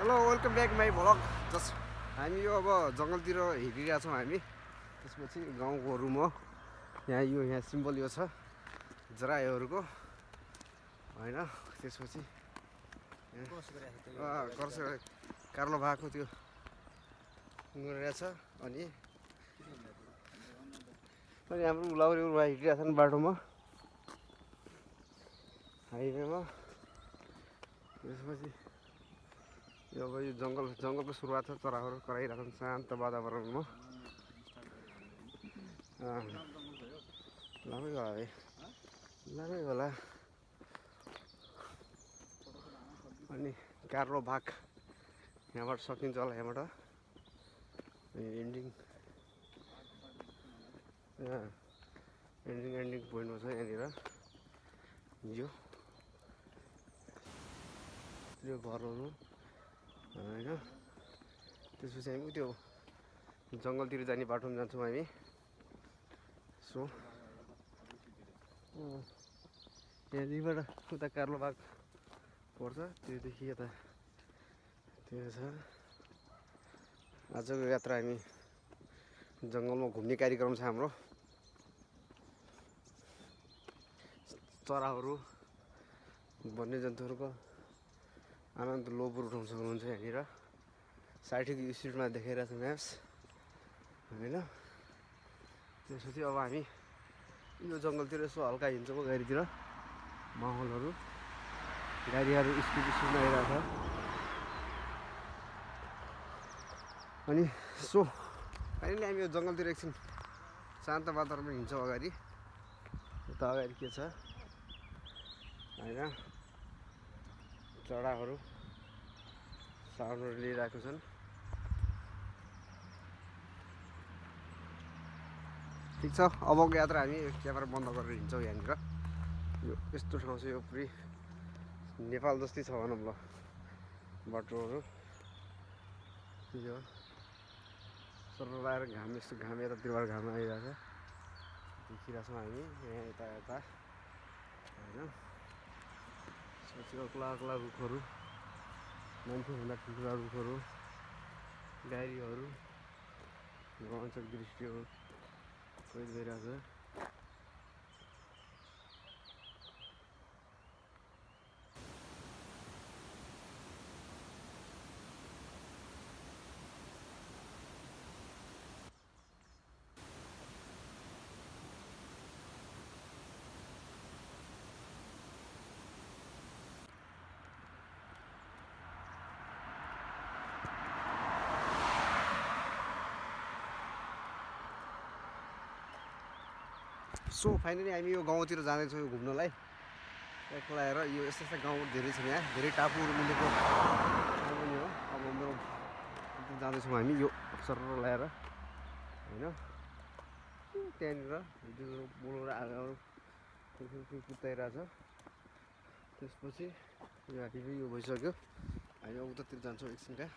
Hello welcome back my vlog just हामी यो अब जङ्गलतिर हिँडिरहेको छौँ हामी। त्यसपछि गाउँकोहरू म यहाँ सिम्बल यो छ जरायोहरूको होइन। त्यसपछि कर्स कार्लो भएको त्यो गरिरहेछ अनि हाम्रो उलाउरी हिँडिरहेको छन् बाटोमा हाइवेमा। त्यसपछि यो अब यो जङ्गलको सुरुवात छ। चराहरू कराइरहेको छन् शान्त वातावरणमा। लामै होला है, लामै होला। अनि कार्लो भाग यहाँबाट सकिन्छ होला, यहाँबाट एन्डिङ पोइन्टमा छ यहाँनिर यो घरहरू होइन। त्यसपछि हामी त्यो जङ्गलतिर जाने बाटोमा जान्छौँ हामी। सो यहाँदेखिबाट उता कार्लो भाग पर्छ, त्योदेखि यता त्यो छ। आजको यात्रा हामी जङ्गलमा घुम्ने कार्यक्रम छ हाम्रो। चराहरू वन्यजन्तुहरूको आनन्द लोभर उठाउन सक्नुहुन्छ यहाँनिर। 60 स्पिडमा देखाइरहेको छ म्याप्स होइन। त्यसपछि अब हामी यो जङ्गलतिर यसो हल्का हिँड्छौँ गाडीतिर। माहौलहरू गाडीहरू स्पिडमा आइरहेको छ। अनि सो फाइनली हामी यो जङ्गलतिर एकछिन शान्त वातावरणमा हिँड्छौँ। अगाडि उता अगाडि के छ होइन, चराहरू साउन्डहरू लिइरहेको छन्। ठिक छ, अबको यात्रा हामी क्यामेरा बन्द गरेर हिँड्छौँ। यहाँनिर यो यस्तो ठाउँ छ, यो पुरै नेपाल जस्तै छ भनौँ ल बाटोहरू। यो सर लगाएर घाम यस्तो घाम यतातिरबाट घाम आइरहेको छ, देखिरहेको छौँ हामी यहाँ यता होइन। त्यसपछि अग्ला रुखहरू, मान्छेभन्दा ठुल्ठुला रुखहरू, गाडीहरू, रोमाञ्चक दृश्यहरू कैद गरिरहेको छ। सो फाइनली हामी यो गाउँतिर जाँदैछौँ यो घुम्नलाई एक्लै आएर। यो यस्ता गाउँहरू धेरै छन्, यहाँ धेरै टापुहरू मिलेको ठाउँ पनि हो। अब मेरो जाँदैछौँ हामी यो सर लगाएर होइन। त्यहाँनिर बोलाएर आगोहरू कुदाइरहेछ। त्यसपछि यो हाइवे यो भइसक्यो, हामी उतातिर जान्छौँ एकछिनका।